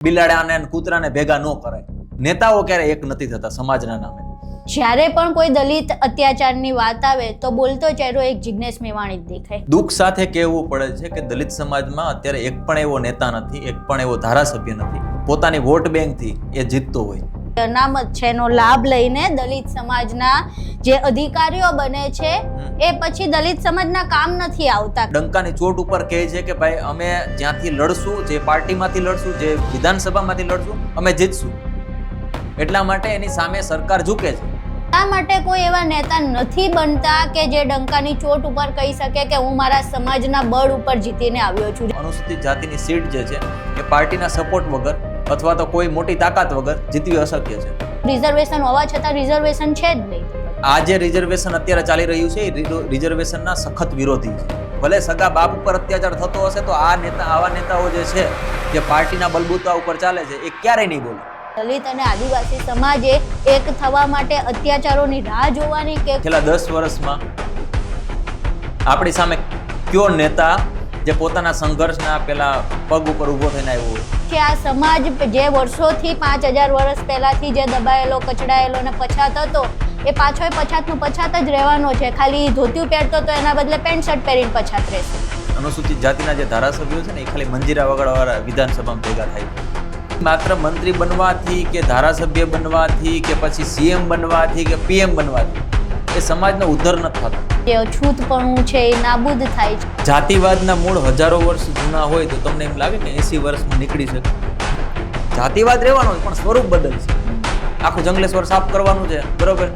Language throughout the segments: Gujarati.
બિલાડાને અને કૂતરાને ભેગા ન કરાય. નેતાઓ ક્યારે એક નથી થતા સમાજના નામે. જ્યારે પણ કોઈ દલિત અત્યાચારની વાત આવે તો બોલતો ચહેરો એક જિગ્નેશ મેવાણી જ દેખાય. દુઃખ સાથે કહેવું પડે છે કે દલિત સમાજમાં અત્યારે એક પણ એવો નેતા નથી, એક પણ એવો ધારાસભ્ય નથી પોતાની વોટ બેંકથી એ જીતતો હોય. અનામત છે એનો લાભ લઈને દલિત સમાજના જે અધિકારીઓ બને છે એ પછી દલિત સમાજના કામ નથી આવતા. ડંકાની ચોટ ઉપર કહે છે કે ભાઈ અમે જ્યાંથી લડશું, જે પાર્ટીમાંથી લડશું, જે વિધાનસભામાંથી લડશું, અમે જીતશું. એટલા માટે એની સામે સરકાર ઝૂકે છે. આ માટે કોઈ એવા નેતા નથી બનતા કે જે ડંકાની ચોટ ઉપર કહી શકે કે હું મારા સમાજના બળ ઉપર જીતીને આવ્યો છું. અનુસૂચિત જાતિની સીટ જે છે એ પાર્ટીના સપોર્ટ વગર અથવા તો કોઈ મોટી તાકાત વગર જીતવી અશક્ય છે. રિઝર્વેશન હોવા છતાં રિઝર્વેશન છે જ નહીં. આ જે રિઝર્વેશન અત્યારે ચાલી રહ્યું છે એ રિઝર્વેશનના સખત વિરોધી છે. ભલે સગા બાપ ઉપર અત્યાચાર થતો હશે તો આવા નેતાઓ જે છે જે પાર્ટીના બલબૂતા ઉપર ચાલે છે એ ક્યારેય નહીં બોલે. દલિત અને આદિવાસી સમાજે એક થવા માટે અત્યાચારોની રાહ જોવાની કે છેલ્લા 10 વર્ષમાં આપણી સામે કયો નેતા જે પોતાના સંઘર્ષના પેલા પગ ઉપર ઊભો થઈને આવ્યો હોય કે આ સમાજ જે વર્ષોથી 5000 વર્ષ પહેલાથી જે દબાયેલો, કચડાયેલો અને પછાત હતો એ પાછો પછાતનો પછાત જ રહેવાનો છે. ખાલી ધોતિયું પહેરતો તો એના બદલે પેન્ટ શર્ટ પહેરીને પછાત રહેશે. અનુસૂચિત જાતિના જે ધારાસભ્યો છે ને એ ખાલી મંજીરા વગાડવાવાળા વિધાનસભામાં ભેગા થાય. માત્ર મંત્રી બનવાથી કે ધારાસભ્ય બનવાથી કે પછી સીએમ બનવાથી કે પીએમ બનવાથી એ સમાજનો ઉદ્ધાર નથી થતો. જે અછૂતપણું છે એ નાબૂદ થાય છે. જાતિવાદના મૂળ હજારો વર્ષ જૂના હોય તો તમને એમ લાગે કે 80 વર્ષમાં નીકળી શકે. જાતિવાદ રહેવાનો પણ સ્વરૂપ બદલશે. આખું જંગલેશ્વર સાફ કરવાનું છે, બરોબર,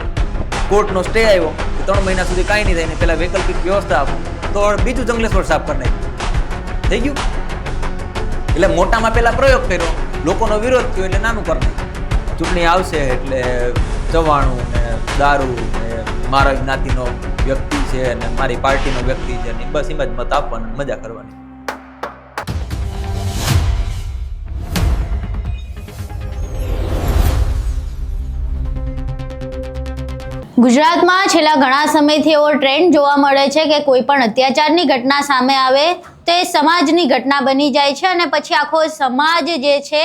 કોર્ટનો સ્ટે આવ્યો 3 મહિના સુધી કાંઈ નહીં થાય ને પેલા વૈકલ્પિક વ્યવસ્થા આપો તો બીજું જંગલેશ્વર સાફ કરી નાખ્યું. થઈ ગયું. એટલે મોટામાં પેલા પ્રયોગ કર્યો, લોકોનો વિરોધ થયો એટલે નાનું કરી નાખ્યું. ચૂંટણી આવશે એટલે ચવાણું ને દારૂ ને મારા જ્ઞાતિનો વ્યક્તિ છે અને મારી પાર્ટીનો વ્યક્તિ છે ને બસ એમ જ મત આપવાનું, મજા કરવાની. ગુજરાતમાં છેલ્લા ઘણા સમયથી એવો ટ્રેન્ડ જોવા મળે છે કે કોઈ પણ અત્યાચારની ઘટના સામે આવે તો એ સમાજની ઘટના બની જાય છે અને પછી આખો સમાજ જે છે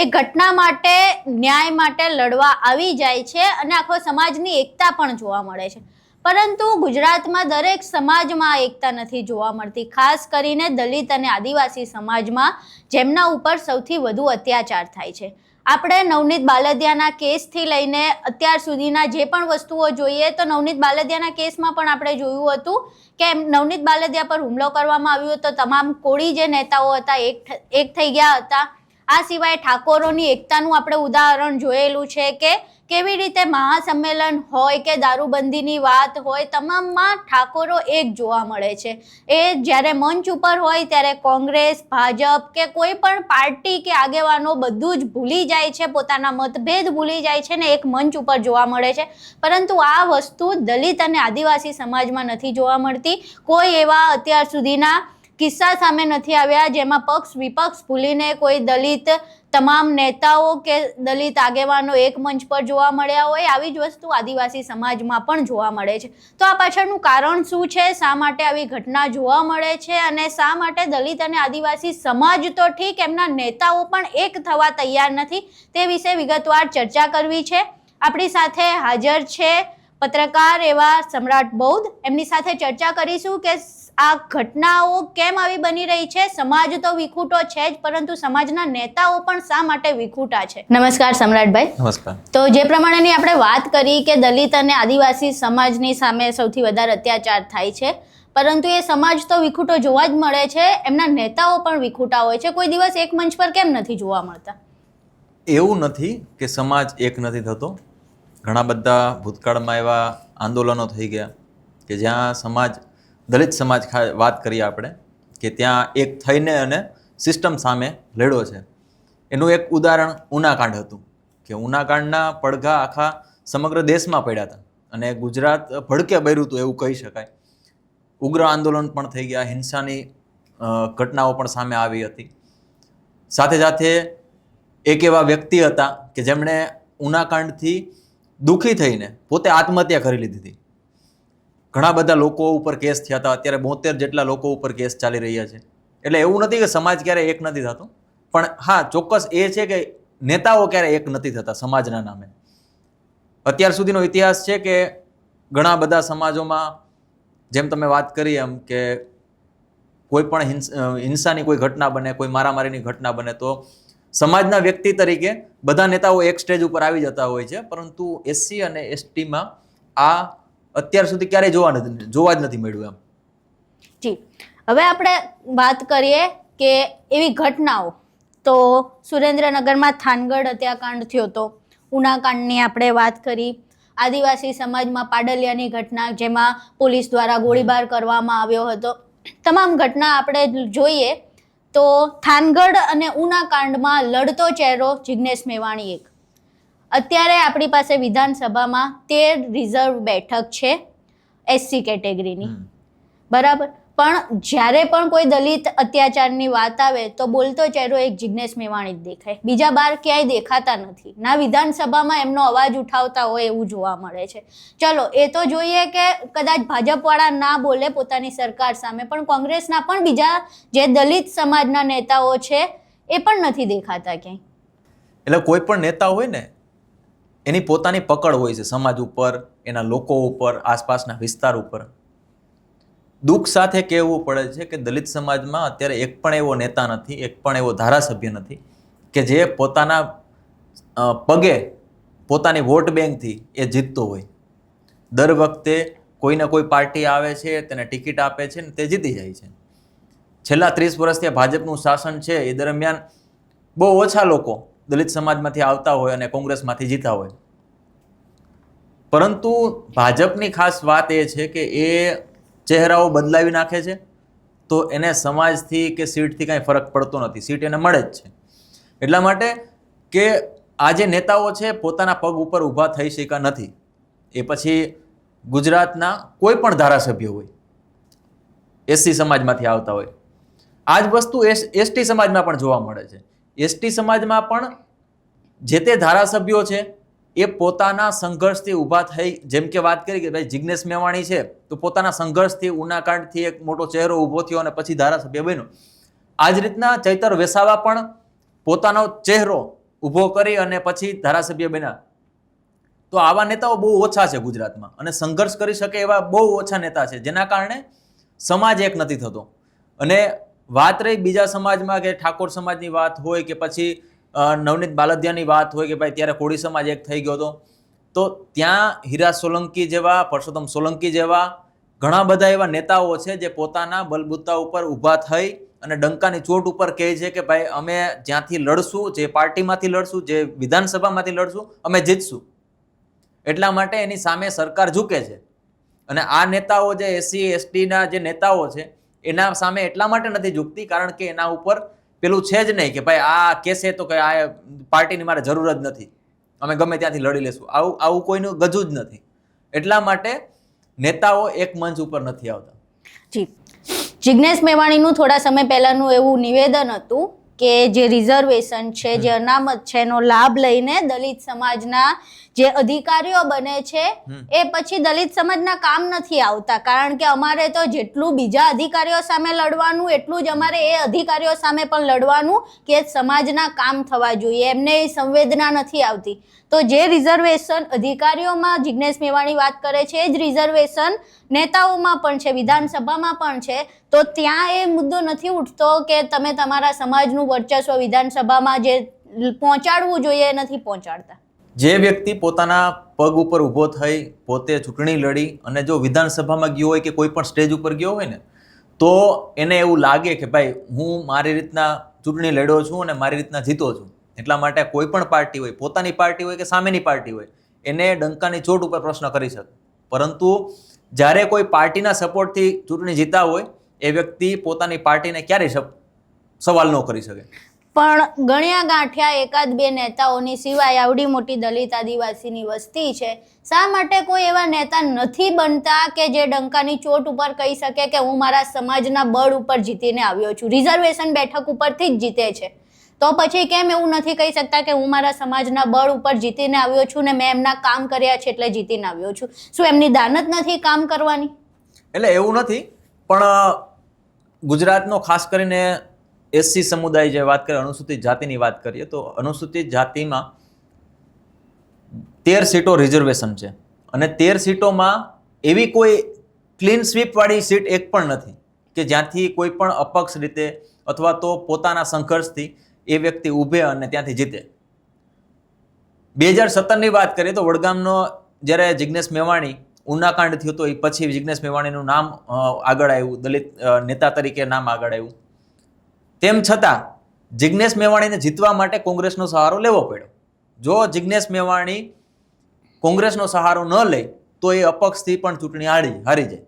એ ઘટના માટે, ન્યાય માટે લડવા આવી જાય છે અને આખો સમાજની એકતા પણ જોવા મળે છે. પરંતુ ગુજરાતમાં દરેક સમાજમાં એકતા નથી જોવા મળતી, ખાસ કરીને દલિત અને આદિવાસી સમાજમાં જેમના ઉપર સૌથી વધુ અત્યાચાર થાય છે. આપણે નવનીત બાલદિયાના કેસથી લઈને અત્યાર સુધીના જે પણ વસ્તુઓ જોઈએ તો નવનીત બાલદિયાના કેસમાં પણ આપણે જોયું હતું કે નવનીત બાલદિયા પર હુમલો કરવામાં આવ્યો તો તમામ કોળી જે નેતાઓ હતા એક થઈ ગયા હતા. આ સિવાય ઠાકોરોની એકતાનું આપણે ઉદાહરણ જોયેલું છે કે કેવી રીતે મહાસંમેલન હોય કે દારૂબંધીની વાત હોય, તમામમાં ઠાકોરો એક જોવા મળે છે. એ જ્યારે મંચ ઉપર હોય ત્યારે કોંગ્રેસ, ભાજપ કે કોઈ પણ પાર્ટી કે આગેવાનો બધું જ ભૂલી જાય છે, પોતાના મતભેદ ભૂલી જાય છે ને એક મંચ ઉપર જોવા મળે છે. પરંતુ આ વસ્તુ દલિત અને આદિવાસી સમાજમાં નથી જોવા મળતી. કોઈ એવા અત્યાર સુધીના કિસ્સા સામે નથી આવ્યા જેમાં પક્ષ વિપક્ષ ભૂલીને કોઈ દલિત તમામ નેતાઓ કે દલિત આગેવાનો એક મંચ પર જોવા મળ્યા હોય. આવી જ વસ્તુ આદિવાસી સમાજમાં પણ જોવા મળે છે. તો આ પાછળનું કારણ શું છે? શા માટે આવી ઘટના જોવા મળે છે અને શા માટે દલિત અને આદિવાસી સમાજ તો ઠીક, એમના નેતાઓ પણ એક થવા તૈયાર નથી? તે વિશે વિગતવાર ચર્ચા કરવી છે. આપણી સાથે હાજર છે પત્રકાર એવા સમ્રાટ બૌદ્ધ. એમની સાથે ચર્ચા કરીશું કે આ ઘટનાઓ કેમ આવી બની રહી છે. સમાજ તો વિખૂટો છે જ, પરંતુ સમાજના નેતાઓ પણ શા માટે વિખૂટા છે? નમસ્કાર સમ્રાટભાઈ. નમસ્કાર. તો જે પ્રમાણેની આપણે વાત કરી કે દલિત અને આદિવાસી સમાજની સામે સૌથી વધારે અત્યાચાર થાય છે, પરંતુ એ સમાજ તો વિખૂટો જોવા જ મળે છે, એમના નેતાઓ પણ વિખૂટા હોય છે. કોઈ દિવસ એક મંચ પર કેમ નથી જોવા મળતા? એવું નથી કે સમાજ એક નથી થતો. ઘણા બધા ભૂતકાળમાં એવા આંદોલનો થઈ ગયા કે જ્યાં સમાજ, દલિત સમાજ વાત કરીએ આપણે, કે ત્યાં એક થઈને અને સિસ્ટમ સામે લડ્યો છે. એનું એક ઉદાહરણ ઉનાકાંડ હતું કે ઉનાકાંડના પડઘા આખા સમગ્ર દેશમાં પડ્યા હતા અને ગુજરાત ભડકે ભર્યું હતું એવું કહી શકાય. ઉગ્ર આંદોલન પણ થઈ ગયા, હિંસાની ઘટનાઓ પણ સામે આવી હતી. સાથે સાથે એક એવા વ્યક્તિ હતા કે જેમણે ઉનાકાંડથી દુઃખી થઈને પોતે આત્મહત્યા કરી લીધી હતી. ઘણા બધા લોકો ઉપર કેસ થયા હતા. અત્યારે 72 જેટલા લોકો ઉપર કેસ ચાલી રહ્યા છે. એટલે એવું નથી કે સમાજ ક્યારેય એક નથી થતો. પણ હા ચોક્કસ એ છે કે નેતાઓ ક્યારે એક નથી થતા સમાજના નામે. અત્યાર સુધીનો ઇતિહાસ છે કે ઘણા બધા સમાજોમાં જેમ તમે વાત કરી એમ કે કોઈ પણ હિંસાની કોઈ ઘટના બને, કોઈ મારામારીની ઘટના બને તો સમાજના વ્યક્તિ તરીકે બધા નેતાઓ એક સ્ટેજ ઉપર આવી જતા હોય છે, પરંતુ એસસી અને એસટીમાં આ અત્યાર સુધી ક્યારેય જોવા જ નથી મળ્યું એમ. જી, હવે આપણે વાત કરીએ કે એવી ઘટનાઓ, તો સુરેન્દ્રનગરમાં થાનગઢ હત્યાકાંડ થયો હતો, ઉનાકાંડની આપણે વાત કરી, આદિવાસી સમાજમાં પાડલિયાની ઘટના જેમાં પોલીસ દ્વારા ગોળીબાર કરવામાં આવ્યો હતો. તમામ ઘટના આપણે જોઈએ તો થાનગઢ અને ઉનાકાંડમાં લડતો ચહેરો જિગ્નેશ મેવાણી એક. અત્યારે આપણી પાસે વિધાનસભામાં 13 રિઝર્વ બેઠક છે એસસી કેટેગરીની, બરાબર, પણ જ્યારે પણ કોઈ દલિત અત્યાચારની વાત આવે તો બોલતો ચહેરો એક જિગ્નેશ મેવાણી જ દેખાય, બીજા બાર ક્યાંય દેખાતા નથી. ના વિધાનસભામાં એમનો અવાજ ઉઠાવતા હોય એવું જોવા મળે છે. ચલો એ તો જોઈએ કે કદાચ ભાજપવાળા ના બોલે પોતાની સરકાર સામે, પણ કોંગ્રેસના પણ બીજા જે દલિત સમાજના નેતાઓ છે એ પણ નથી દેખાતા ક્યાંય. એટલે કોઈ પણ નેતા હોય ને એની પોતાની પકડ હોય છે સમાજ ઉપર, એના લોકો ઉપર, આસપાસના વિસ્તાર ઉપર. દુઃખ સાથે કહેવું પડે છે કે દલિત સમાજમાં અત્યારે એક પણ એવો નેતા નથી, એક પણ એવો ધારાસભ્ય નથી કે જે પોતાના પગે પોતાની વોટ બેંકથી એ જીતતો હોય. દર વખતે કોઈને કોઈ પાર્ટી આવે છે, તેને ટિકિટ આપે છે ને તે જીતી જાય છે. છેલ્લા 30 વર્ષથી ભાજપનું શાસન છે એ દરમિયાન બહુ ઓછા લોકો દલિત સમાજમાંથી આવતા હોય અને કોંગ્રેસમાંથી જીતા હોય. પરંતુ ભાજપની ખાસ વાત એ છે કે એ ચહેરાઓ બદલાવી નાખે છે તો એને સમાજથી કે સીટથી કાંઈ ફરક પડતો નથી, સીટ એને મળે જ છે. એટલા માટે કે આ જે નેતાઓ છે પોતાના પગ ઉપર ઊભા થઈ શક્યા નથી. એ પછી ગુજરાતના કોઈ પણ ધારાસભ્ય હોય, એસસી સમાજમાંથી આવતા હોય. આ જ વસ્તુ એસટી સમાજમાં પણ જોવા મળે છે. એસટી સમાજમાં પણ જે તે ધારાસભ્યો છે એ પોતાના સંઘર્ષથી ઊભા થઈ, જેમ કે વાત કરી કે ભાઈ જિગ્નેશ મેવાણી છે તો પોતાના સંઘર્ષથી, ઉનાકાંડથી એક મોટો ચહેરો ઊભો થયો અને પછી ધારાસભ્ય બન્યો. આ જ રીતના ચૈતર વસાવા પણ પોતાનો ચહેરો ઊભો કરી અને પછી ધારાસભ્ય બન્યા. તો આવા નેતાઓ બહુ ઓછા છે ગુજરાતમાં અને સંઘર્ષ કરી શકે એવા બહુ ઓછા નેતા છે, જેના કારણે સમાજ એક નથી થતો. અને વાત રહી બીજા સમાજમાં કે ઠાકોર સમાજની વાત હોય કે પછી નવનીત બાલદિયાની વાત હોય કે ભાઈ ત્યારે કોળી સમાજ એક થઈ ગયો હતો, તો ત્યાં હીરા સોલંકી જેવા, પરસોત્તમ સોલંકી જેવા ઘણા બધા એવા નેતાઓ છે જે પોતાના બલબૂતા ઉપર ઊભા થઈ અને ડંકાની ચોટ ઉપર કહે છે કે ભાઈ અમે જ્યાંથી લડશું, જે પાર્ટીમાંથી લડશું, જે વિધાનસભામાંથી લડશું, અમે જીતશું. એટલા માટે એની સામે સરકાર ઝૂકે છે. અને આ નેતાઓ જે એસસી એસટીના જે નેતાઓ છે એના સામે એટલા માટે નથી ઝૂકતી કારણ કે એના ઉપર પેલું છે જ નહીં કે ભાઈ આ કેસે તો કે આ પાર્ટીની મારે જરૂર જ નથી, અમે ગમે ત્યાંથી લડી લેશું. આવું કોઈનું ગજું જ નથી. એટલા માટે નેતાઓ એક મંચ ઉપર નથી આવતા. જી, જિગ્નેશ મેવાણીનું થોડા સમય પહેલાનું એવું નિવેદન હતું કે જે રિઝર્વેશન છે, જે અનામત છે એનો લાભ લઈને દલિત સમાજના જે અધિકારીઓ બને છે એ પછી દલિત સમાજના કામ નથી આવતા, કારણ કે અમારે તો જેટલું બીજા અધિકારીઓ સામે લડવાનું એટલું જ અમારે એ અધિકારીઓ સામે પણ લડવાનું કે સમાજના કામ થવા જોઈએ, એમને એ સંવેદના નથી આવતી. તો જે રિઝર્વેશન અધિકારીઓમાં જિગ્નેશ મેવાણી વાત કરે છે એ જ રિઝર્વેશન નેતાઓમાં પણ છે, વિધાનસભામાં પણ છે. તો ત્યાં એ મુદ્દો નથી ઉઠતો કે તમે તમારા સમાજનું વર્ચસ્વ વિધાનસભામાં જે પહોંચાડવું જોઈએ એ નથી પહોંચાડતા. જે વ્યક્તિ પોતાના પગ ઉપર ઊભો થઈ પોતે ચૂંટણી લડી અને જો વિધાનસભામાં ગયો હોય કે કોઈ પણ સ્ટેજ ઉપર ગયો હોય ને તો એને એવું લાગે કે ભાઈ હું મારી રીતના ચૂંટણી લડ્યો છું અને મારી રીતના જીતો છું. એટલા માટે કોઈ પણ પાર્ટી હોય, પોતાની પાર્ટી હોય કે સામેની પાર્ટી હોય, એને ડંકાની ચોટ ઉપર પ્રશ્ન કરી શકે. પરંતુ જ્યારે કોઈ પાર્ટીના સપોર્ટથી ચૂંટણી જીતા હોય એ વ્યક્તિ પોતાની પાર્ટીને ક્યારેય સવાલ ન કરી શકે. પણ ગણ્યા ગાંઠ્યા એકાદ બે નેતાઓની સિવાય આવડી મોટી દલિત આદિવાસીની વસ્તી છે, શા માટે કોઈ એવા નેતા નથી બનતા કે જે ડંકાની ચોટ ઉપર કહી શકે કે હું મારા સમાજના બળ ઉપર જીતીને આવ્યો છું, રિઝર્વેશન બેઠક ઉપરથી જ જીતે છે, તો પછી કેમ એવું નથી કહી શકતા કે હું મારા સમાજના બળ ઉપર જીતીને આવ્યો છું ને મેં એમના કામ કર્યા છે એટલે જીતીને આવ્યો છું? શું એમની દાનત નથી કામ કરવાની? એટલે એવું નથી, પણ ગુજરાતનો ખાસ કરીને એસસી સમુદાય જે વાત કરીએ, અનુસૂચિત જાતિની વાત કરીએ, તો અનુસૂચિત જાતિમાં 13 સીટો રિઝર્વેશન છે અને 13 સીટોમાં એવી કોઈ ક્લીન સ્વીપ વાળી સીટ એક પણ નથી કે જ્યાંથી કોઈ પણ અપક્ષ રીતે અથવા તો પોતાના સંઘર્ષથી એ વ્યક્તિ ઊભે અને ત્યાંથી જીતે. 2017ની વાત કરીએ તો વડગામનો જ્યારે જિજ્ઞેશ મેવાણી ઉનાકાંડ થયો હતો, એ પછી જિજ્ઞેશ મેવાણીનું નામ આગળ આવ્યું, દલિત નેતા તરીકે નામ આગળ આવ્યું. તેમ છતાં જિજ્ઞેશ મેવાણીને જીતવા માટે કોંગ્રેસનો સહારો લેવો પડ્યો. જો જિજ્ઞેશ મેવાણી કોંગ્રેસનો સહારો ન લે તો એ અપક્ષથી પણ ચૂંટણી હારી જાય.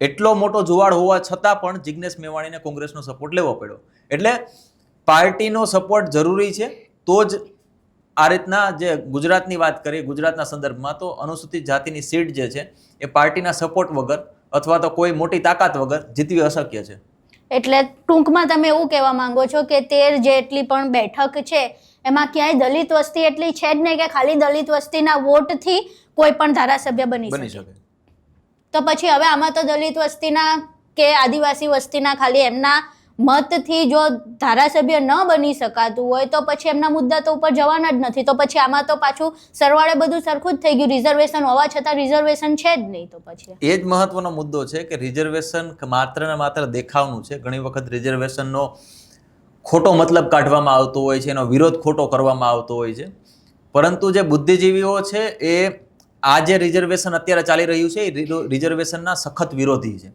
એટલો મોટો જુવાળ હોવા છતાં પણ જિજ્ઞેશ મેવાણીને કોંગ્રેસનો સપોર્ટ લેવો પડ્યો. એટલે પાર્ટીનો સપોર્ટ જરૂરી છે. તો જ આ રીતના જે ગુજરાતની વાત કરીએ, ગુજરાતના સંદર્ભમાં તો અનુસૂચિત જાતિની સીટ જે છે એ પાર્ટીના સપોર્ટ વગર અથવા તો કોઈ મોટી તાકાત વગર જીતવી અશક્ય છે. એટલે ટૂંકમાં તમે એવું કહેવા માંગો છો કે 13 જેટલી પણ બેઠક છે એમાં ક્યાંય દલિત વસ્તી એટલી છે જ નહીં કે ખાલી દલિત વસ્તીના વોટથી કોઈ પણ ધારાસભ્ય બની શકે. તો પછી હવે આમાં તો દલિત વસ્તીના કે આદિવાસી વસ્તીના ખાલી એમના મતથી જો ધારાસભ્ય ન બની શકાતું હોય તો પછી એમના મુદ્દા તો ઉપર જવાના જ નથી. તો પછી આમાં તો પાછું સરવાળે બધું સરખું જ થઈ ગયું. રિઝર્વેશન હોવા છતાં રિઝર્વેશન છે જ નહીં. તો પછી એ જ મહત્વનો મુદ્દો છે કે રિઝર્વેશન માત્ર ને માત્ર દેખાવનું છે. ઘણી વખત રિઝર્વેશનનો ખોટો મતલબ કાઢવામાં આવતો હોય છે, એનો વિરોધ ખોટો કરવામાં આવતો હોય છે. પરંતુ જે બુદ્ધિજીવીઓ છે એ આ જે રિઝર્વેશન અત્યારે ચાલી રહ્યું છે એ રિઝર્વેશનના સખત વિરોધી છે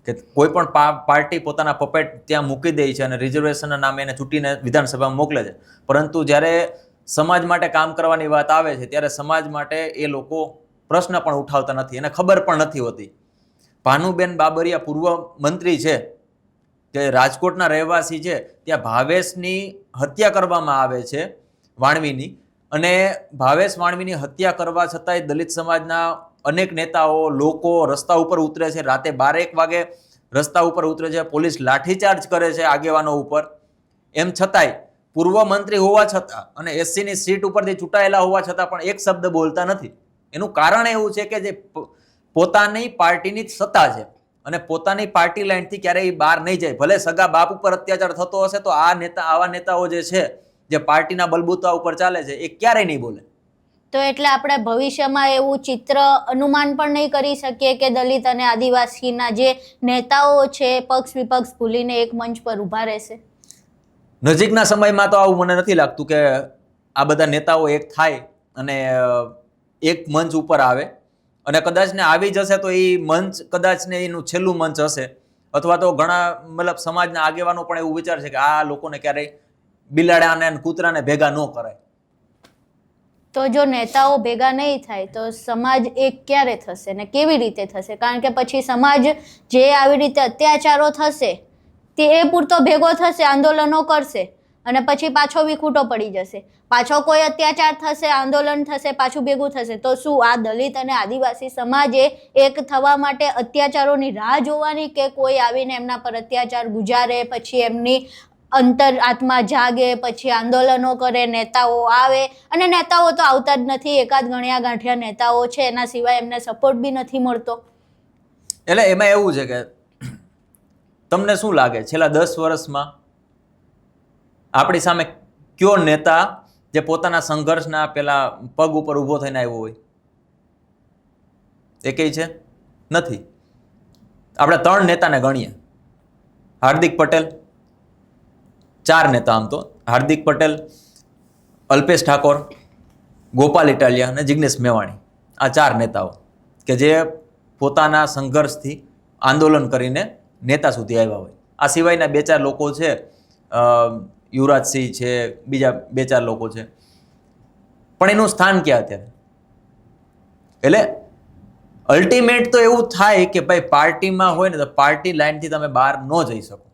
કે કોઈ પણ પાર્ટી પોતાના પપેટ ત્યાં મૂકી દે છે અને રિઝર્વેશનના નામે એને ચૂંટીને વિધાનસભામાં મોકલે છે. પરંતુ જ્યારે સમાજ માટે કામ કરવાની વાત આવે છે ત્યારે સમાજ માટે એ લોકો પ્રશ્ન પણ ઉઠાવતા નથી, એને ખબર પણ નથી હોતી. ભાનુબેન બાબરિયા પૂર્વ મંત્રી છે કે રાજકોટના રહેવાસી છે, ત્યાં ભાવેશની હત્યા કરવામાં આવે છે વાણવીની, અને ભાવેશ વાણવીની હત્યા કરવા છતાંય દલિત સમાજના અનેક નેતાઓ લોકો રસ્તા ઉપર ઉતરે છે. રાતે 12-1 વાગે રસ્તા ઉપર ઉતરે છે, પોલીસ લાઠીચાર્જ કરે છે આગેવાનો ઉપર. એમ છતાંય પૂર્વ મંત્રી હોવા છતાં અને એસસીની સીટ ઉપરથી ચૂંટાયેલા હોવા છતાં પણ એક શબ્દ બોલતા નથી. એનું કારણ એવું છે કે જે પોતાની પાર્ટીની જ સત્તા છે અને પોતાની પાર્ટી લાઇનથી ક્યારેય બહાર નહીં જાય. ભલે સગા બાપ ઉપર અત્યાચાર થતો હશે તો આવા નેતાઓ જે છે જે પાર્ટીના બલબૂતા ઉપર ચાલે છે એ ક્યારેય નહીં બોલે. તો એટલે આપણે ભવિષ્યમાં એવું ચિત્ર અનુમાન પણ નહીં કરી શકીએ કે દલિત અને આદિવાસીના જે નેતાઓ છે પક્ષ વિપક્ષ ભૂલીને એક મંચ પર ઊભા રહેશે? નજીકના સમયમાં તો આવું મને નથી લાગતું કે આ બધા નેતાઓ એક થાય અને એક મંચ ઉપર આવે. અને કદાચ ને આવી જશે તો એ મંચ કદાચ ને એનું છેલ્લું મંચ હશે. અથવા તો ઘણા મતલબ સમાજના આગેવાનો પણ એવું વિચાર છે કે આ લોકોને ક્યારેય બિલાડા અને કૂતરાને ભેગા ન કરાય. તો જો નેતાઓ ભેગા નહીં થાય તો સમાજ એક ક્યારે થશે ને કેવી રીતે થશે? કારણ કે પછી સમાજ જે આવી રીતે અત્યાચારો થશે તે એ પૂરતો ભેગો થશે, આંદોલનો કરશે અને પછી પાછો વિખૂટો પડી જશે. પાછો કોઈ અત્યાચાર થશે, આંદોલન થશે, પાછું ભેગું થશે. તો શું આ દલિત અને આદિવાસી સમાજે એક થવા માટે અત્યાચારોની રાહ જોવાની કે કોઈ આવીને એમના પર અત્યાચાર ગુજારે, પછી એમની અંતર આત્મા જાગે, પછી આંદોલનો કરે, નેતાઓ આવે? અને નેતાઓ તો આવતા જ નથી. એકાદ ગણ્યા ગાંઠિયા નેતાઓ છે, એના સિવાય એમને સપોર્ટ બી નથી મળતો. એટલે એમાં એવું છે કે તમને શું લાગે છેલ્લા 10 વર્ષમાં આપણી સામે કયો નેતા જે પોતાના સંઘર્ષના પેલા પગ ઉપર ઊભો થઈને આવ્યો હોય? એકેય છે? નથી. આપણે 3 નેતાને ગણીએ. હાર્દિક પટેલ, 4 નેતા આમ તો, હાર્દિક પટેલ, અલ્પેશ ઠાકોર, ગોપાલ ઇટાલિયા અને જિજ્ઞેશ મેવાણી. આ 4 નેતાઓ કે જે પોતાના સંઘર્ષથી આંદોલન કરીને નેતા સુધી આવ્યા હોય. આ સિવાયના 2-4 લોકો છે, યુવરાજસિંહ છે, બીજા 2-4 લોકો છે, પણ એનું સ્થાન ક્યાં અત્યારે? એટલે અલ્ટિમેટ તો એવું થાય કે ભાઈ પાર્ટીમાં હોય ને તો પાર્ટી લાઇનથી તમે બહાર ન જઈ શકો.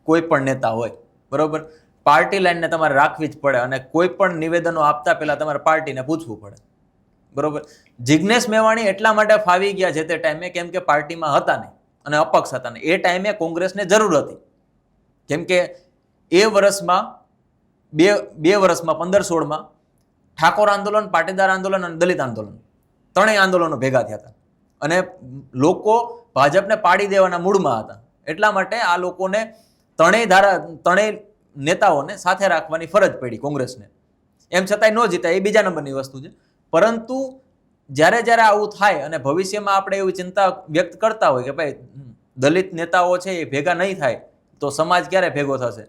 કોઈ પણ નેતા હોય, બરોબર, પાર્ટી લાઇનને તમારે રાખવી જ પડે અને કોઈ પણ નિવેદનો આપતા પહેલા તમારે પાર્ટીને પૂછવું પડે, બરોબર. જિજ્ઞેશ મેવાણી એટલા માટે ફાવી ગયા છે તે ટાઈમે કેમ કે પાર્ટીમાં હતા નહીં અને અપક્ષ હતા નહીં. એ ટાઈમે કોંગ્રેસને જરૂર હતી કેમ કે એ વર્ષમાં બે વર્ષમાં 15-16માં ઠાકોર આંદોલન, પાટીદાર આંદોલન અને દલિત આંદોલન, 3 આંદોલનો ભેગા થયા હતા અને લોકો ભાજપને પાડી દેવાના મૂડમાં હતા. એટલા માટે આ લોકોને ત્રણેય નેતાઓને સાથે રાખવાની ફરજ પડી કોંગ્રેસને. એમ છતાંય ન જીતા એ બીજા નંબરની વસ્તુ છે. પરંતુ જ્યારે આવું થાય અને ભવિષ્યમાં આપણે એવી ચિંતા વ્યક્ત કરતા હોય કે ભાઈ દલિત નેતાઓ છે એ ભેગા નહીં થાય તો સમાજ ક્યારે ભેગો થશે,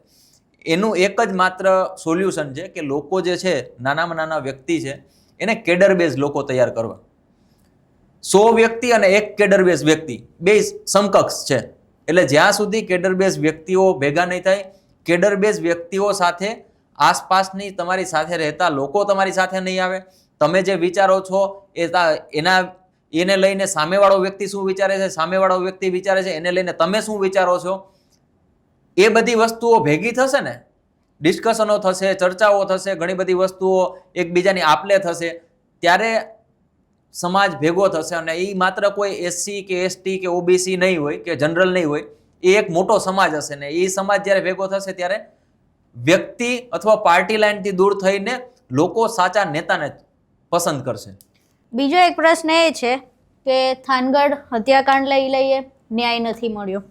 એનું એક જ માત્ર સોલ્યુશન છે કે લોકો જે છે નાનામાં નાના વ્યક્તિ છે એને કેડર બેઝ લોકો તૈયાર કરવા. 100 વ્યક્તિ અને એક કેડર બેઝ વ્યક્તિ બે સમકક્ષ છે. એટલે જ્યાં સુધી કેડર બેઝ વ્યક્તિઓ ભેગા નહીં થાય, કેડર બેઝ વ્યક્તિઓ સાથે આસપાસની તમારી સાથે રહેતા લોકો તમારી સાથે નહીં આવે, તમે જે વિચારો છો એને લઈને સામેવાળો વ્યક્તિ શું વિચારે છે, સામેવાળો વ્યક્તિ વિચારે છે એને લઈને તમે શું વિચારો છો, એ બધી વસ્તુઓ ભેગી થશે ને, ડિસ્કશનો થશે, ચર્ચાઓ થશે, ઘણી બધી વસ્તુઓ એકબીજાની આપલે થશે, ત્યારે સમાજ ભેગો થશે. અને એ માત્ર કોઈ SC કે ST કે OBC નહીં હોય કે જનરલ નહીં હોય, એ એક મોટો સમાજ હશે ને એ સમાજ જ્યારે ભેગો થશે ત્યારે વ્યક્તિ અથવા પાર્ટી લાઇનથી દૂર થઈને લોકો સાચા નેતાને પસંદ કરશે. બીજો એક પ્રશ્ન એ છે કે થાનગઢ હત્યાકાંડ લઈ લઈએ, ન્યાય નથી મળ્યો.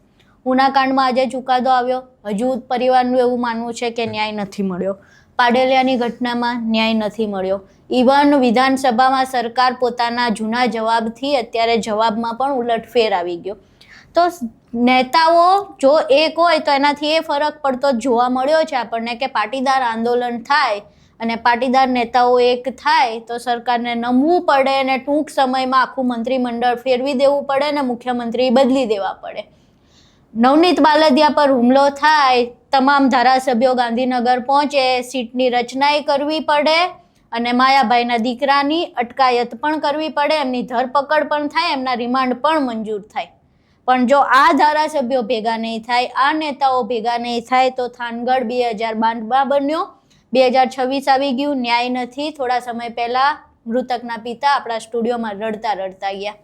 ઉનાકાંડમાં આજે ચુકાદો આવ્યો, હજુ પરિવારનું એવું માનવું છે કે ન્યાય નથી મળ્યો. પાડેલિયાની ઘટનામાં ન્યાય નથી મળ્યો. ઇવન વિધાનસભામાં સરકાર પોતાના જૂના જવાબથી અત્યારે જવાબમાં પણ ઉલટફેર આવી ગયો. તો નેતાઓ જો એક હોય તો એનાથી એ ફરક પડતો જોવા મળ્યો છે આપણને કે પાટીદાર આંદોલન થાય અને પાટીદાર નેતાઓ એક થાય તો સરકારને નમવું પડે અને ટૂંક સમયમાં આખું મંત્રીમંડળ ફેરવી દેવું પડે અને મુખ્યમંત્રી બદલી દેવા પડે. નવનીત બાલદિયા પર હુમલો થાય, તમામ ધારાસભ્યો ગાંધીનગર પહોંચે, સીટની રચનાઈ કરવી પડે અને માયાભાઈના દીકરાની અટકાયત પણ કરવી પડે, એમની ધરપકડ પણ થાય, એમના રિમાન્ડ પણ મંજૂર થાય. પણ જો આ ધારાસભ્યો ભેગા નહીં થાય, આ નેતાઓ ભેગા નહીં થાય તો થાનગઢ 2012 બન્યો, 2026 આવી ગયું, ન્યાય નથી. થોડા સમય પહેલા મૃતકના પિતા આપણા સ્ટુડિયોમાં રડતા ગયા.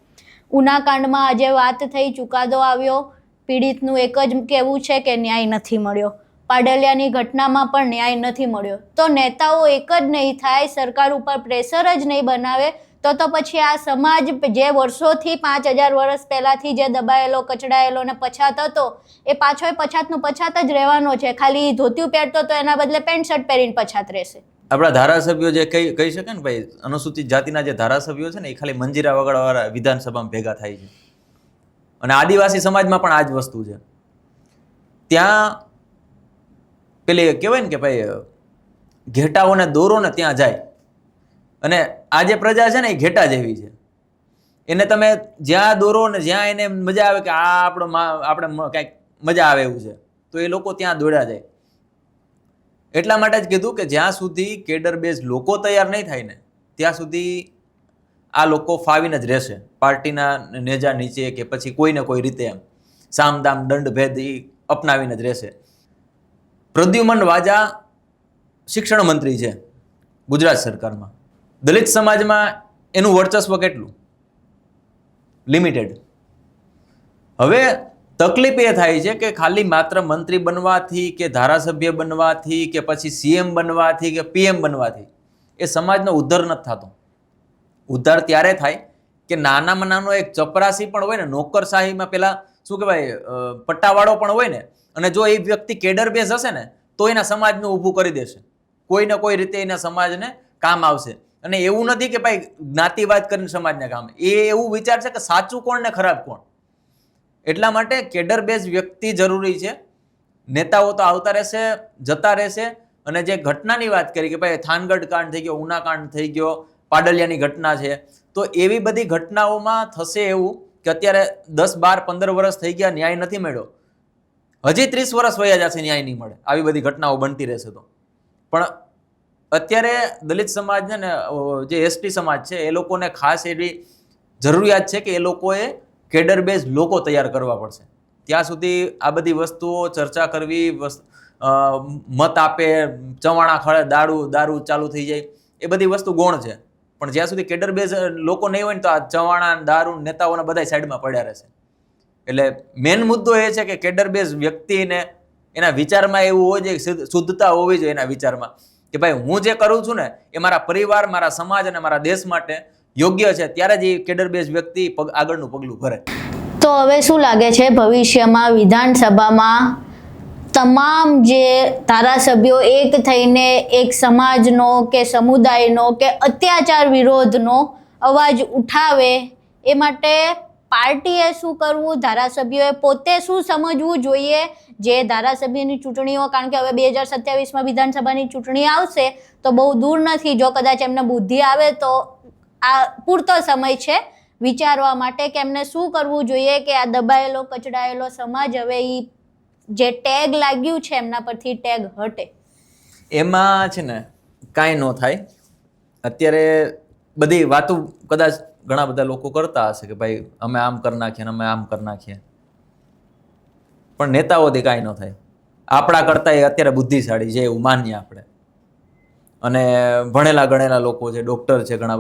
ઉનાકાંડમાં આજે વાત થઈ, ચુકાદો આવ્યો, પીડિતનું એક જ કહેવું છે કે ન્યાય નથી મળ્યો. પાડલિયાની ઘટનામાં પણ ન્યાય નથી મળ્યો. તો નેતાઓ એક જ નહીં થાય, સરકાર ઉપર પ્રેશર જ નહીં બનાવે તો પછી આ સમાજ જે વર્ષોથી 5000 વર્ષ પહેલાથી જે દબાયેલો, કચડાયેલો ને પછાત હતો એ પાછો પછાતનું પછાત જ રહેવાનો છે. ખાલી ધોતિયું પહેરતો તો એના બદલે પેન્ટ શર્ટ પહેરીને પછાત રહેશે. આપણા ધારાસભ્યો જે કહી શકે ને ભાઈ, અનુસૂચિત જાતિના જે ધારાસભ્યો છે ને એ ખાલી મંજીરા વગાડવાવાળા વિધાનસભામાં ભેગા થાય છે. અને આદિવાસી સમાજમાં પણ આ જ વસ્તુ છે. ત્યાં પેલી કહેવાય ને કે ભાઈ ઘેટાઓને દોરો ને ત્યાં જાય, અને આ જે પ્રજા છે ને એ ઘેટા જેવી છે. એને તમે જ્યાં દોરો ને જ્યાં એને મજા આવે કે આ આપણે કાંઈક મજા આવે એવું છે તો એ લોકો ત્યાં દોડ્યા જાય. એટલા માટે જ કીધું કે જ્યાં સુધી કેડર બેઝ લોકો તૈયાર નહીં થાય ને ત્યાં સુધી આ લોકો ફાવીને જ રહેશે, પાર્ટીના નેજા નીચે કે પછી કોઈને કોઈ રીતે એમ સામદામ દંડ ભેદ અપનાવીને જ રહેશે. પ્રદ્યુમન વાજા શિક્ષણ મંત્રી છે ગુજરાત સરકારમાં. દલિત સમાજમાં એનું વર્ચસ્વ કેટલું? લિમિટેડ. હવે તકલીફ એ થાય છે કે ખાલી માત્ર મંત્રી બનવાથી કે ધારાસભ્ય બનવાથી કે પછી CM બનવાથી કે PM બનવાથી એ સમાજનો ઉદ્ધાર નથી થતો. ઉદ્ધાર ત્યારે થાય કે નાનામાં નાનો એક ચપરાસી પણ હોય ને, નોકરશાહીમાં પેલા શું કહેવાય પટ્ટાવાળો પણ હોય ને, અને જો એ વ્યક્તિ કેડર બેઝ હશે ને તો એના સમાજનું ઊભું કરી દેશે, કોઈ ને કોઈ રીતે એના સમાજને કામ આવશે. અને એવું નથી કે ભાઈ જ્ઞાતિવાદ કરીને સમાજને કામ, એ એવું વિચારશે કે સાચું કોણ ને ખરાબ કોણ. એટલા માટે કેડર બેઝ વ્યક્તિ જરૂરી છે. નેતાઓ તો આવતા રહેશે, જતા રહેશે. અને જે ઘટનાની વાત કરી કે ભાઈ થાનગઢ કાંડ થઈ ગયો, ઉનાકાંડ થઈ ગયો, પાડલિયાની ઘટના છે, તો એવી બધી ઘટનાઓમાં થશે એવું કે અત્યારે 10, 12, 15 વર્ષ થઈ ગયા, ન્યાય નથી મળ્યો, હજી 30 વર્ષ વયા જશે, ન્યાય નહીં મળે. આવી બધી ઘટનાઓ બનતી રહેશે તો. પણ અત્યારે દલિત સમાજને ને જે ST સમાજ છે એ લોકોને ખાસ એવી જરૂરિયાત છે કે એ લોકોએ કેડર બેઝ લોકો તૈયાર કરવા પડશે. ત્યાં સુધી આ બધી વસ્તુઓ ચર્ચા કરવી, મત આપે, ચવાણા ખળે દારૂ ચાલુ થઈ જાય, એ બધી વસ્તુ ગૌણ છે. પણ જ્યાં સુધી કેડર બેઝ લોકો નહીં હોય ને તો આ ચવાણા, દારૂ, નેતાઓના બધા સાઈડમાં પડ્યા રહેશે. એટલે મેન મુદ્દો એ છે કે કેડર બેઝ વ્યક્તિને એના વિચારમાં એવું હોય છે, શુદ્ધતા હોવી જોઈએ એના વિચારમાં કે ભાઈ હું જે કરું છું ને એ મારા પરિવાર, મારા સમાજ અને મારા દેશ માટે યોગ્ય છે, ત્યારે જ એ કેડર બેઝ વ્યક્તિ આગળનું પગલું ભરે. તો હવે શું લાગે છે ભવિષ્યમાં વિધાનસભામાં તમામ જે ધારાસભ્યો એક થઈને એક સમાજનો કે સમુદાયનો કે અત્યાચાર વિરોધનો અવાજ ઉઠાવે, એ માટે પાર્ટીએ શું કરવું, ધારાસભ્યોએ પોતે શું સમજવું જોઈએ? જે ધારાસભ્યની ચૂંટણીઓ, કારણ કે હવે 2027માં વિધાનસભાની ચૂંટણી આવશે તો બહુ દૂર નથી. જો કદાચ એમને બુદ્ધિ આવે તો આ પૂરતો સમય છે વિચારવા માટે કે એમને શું કરવું જોઈએ કે આ દબાયેલો કચડાયેલો સમાજ હવે એ જે ટેગ લાગ્યું છે એમના પરથી ટેગ હટે. એમાં છે ને કાંઈ ન થાય. અત્યારે બધી વાતો કદાચ ઘણા બધા લોકો કરતા હશે કે ભાઈ અમે આમ કરી નાખીએ ને અમે આમ કરી નાખીએ, પણ નેતાઓથી કાંઈ ન થાય. આપણા કરતાં એ અત્યારે બુદ્ધિશાળી છે એવું માનીએ આપણે, અને ભણેલા ગણેલા લોકો છે, ડૉક્ટર છે, ઘણા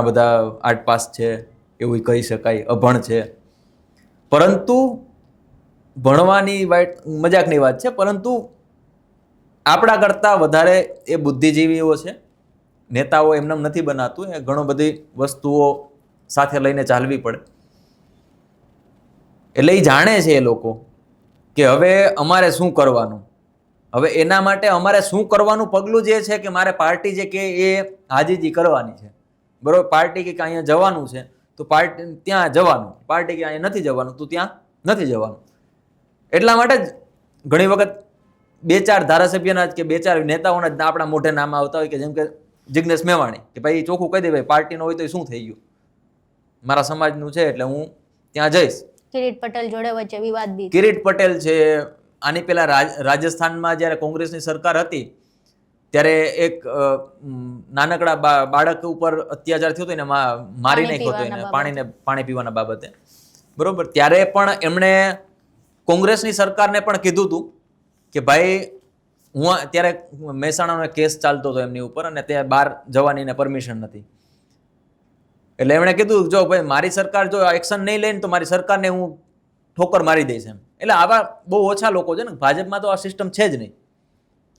બધા 8 પાસ છે એવું કહી શકાય, અભણ છે. પરંતુ ભણવાની મજાકની વાત છે, પરંતુ આપણા કરતાં વધારે એ બુદ્ધિજીવીઓ છે. નેતાઓ એમને નથી બનાતું, એ ઘણો બધી વસ્તુઓ સાથે લઈને ચાલવી પડે. એટલે એ જાણે છે એ લોકો કે હવે અમારે શું કરવાનું. હવે એના માટે અમારે શું કરવાનું પગલું જે છે કે મારે પાર્ટી જે કે એ હાજીજી કરવાની છે, બરોબર. પાર્ટી કે અહીંયા જવાનું છે તો પાર્ટી ત્યાં જવાનું, પાર્ટી કે અહીંયા નથી જવાનું તો ત્યાં નથી જવાનું. એટલા માટે જ ઘણી વખત 2-4 ધારાસભ્યના જ કે 2-4 નેતાઓના જ આપણા મોઢે નામ આવતા હોય કે જેમ કે જિગ્નેશ મેવાણી, કે ભાઈ ચોખ્ખું કહી દે ભાઈ પાર્ટીનો હોય તો એ શું થઈ ગયું, મારા સમાજનું છે એટલે હું ત્યાં જઈશ. કિરીટ પટેલ જોડે વચ્ચે વિવાદ બી. કિરીટ પટેલ છે. આની પહેલા રાજસ્થાનમાં જ્યારે કોંગ્રેસની સરકાર હતી ત્યારે એક નાનકડા બાળક ઉપર અત્યાચાર થયો હતો ને મારી નાખ્યો હતો એને પાણી પીવાના બાબતે, બરોબર. ત્યારે પણ એમણે કોંગ્રેસની સરકારને પણ કીધું હતું કે ભાઈ હું ત્યારે મહેસાણાનો કેસ ચાલતો હતો એમની ઉપર અને ત્યાં બહાર જવાની એને પરમિશન નથી. એટલે એમણે કીધું જો ભાઈ મારી સરકાર જો એક્શન નહીં લઈને તો મારી સરકારને હું ઠોકર મારી દઈશ એમ. એટલે આવા બહુ ઓછા લોકો છે ને, ભાજપમાં તો આ સિસ્ટમ છે જ નહીં.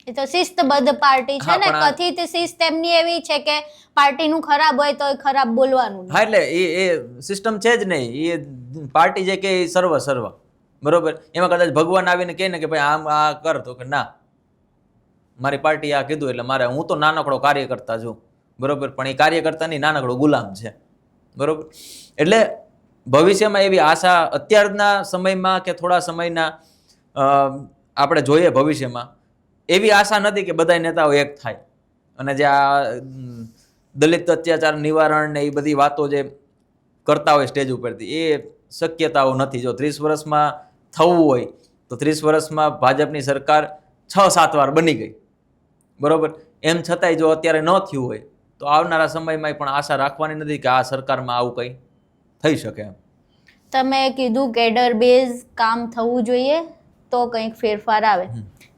એ તો શિસ્તબદ્ધ પાર્ટી છે ને, કથિત શિસ્ત એમની એવી છે કે પાર્ટીનું ખરાબ હોય તો ખરાબ બોલવાનું. હા, એટલે એ સિસ્ટમ છે જ નહીં. એ પાર્ટી જે કે સર્વ બરોબર. એમાં કદાચ ભગવાન આવીને કહે ને કે ભાઈ આમ આ કર, તો કે ના મારી પાર્ટી આ કીધું એટલે મારે, હું તો નાનકડો કાર્યકર્તા છું, બરોબર, પણ એ કાર્યકર્તા નહીં, નાનકડો ગુલામ છે, બરોબર. એટલે ભવિષ્યમાં એવી આશા અત્યારના સમયમાં કે થોડા સમયના આપણે જોઈએ ભવિષ્યમાં એવી આશા નથી કે બધા નેતાઓ એક થાય અને જે આ દલિત અત્યાચાર નિવારણ ને એ બધી વાતો જે કરતા હોય સ્ટેજ ઉપરથી, એ શક્યતાઓ નથી. જો 30 વર્ષમાં થવું હોય તો 30 વર્ષમાં ભાજપની સરકાર 6-7 વાર બની ગઈ, બરોબર. એમ છતાંય જો અત્યારે ન થયું હોય તો આવનારા સમયમાં પણ આશા રાખવાની નથી કે આ સરકારમાં આવું કંઈ થઈ શકે એમ. તમે કીધું કેડર બેઝ કામ થવું જોઈએ તો કંઈક ફેરફાર આવે.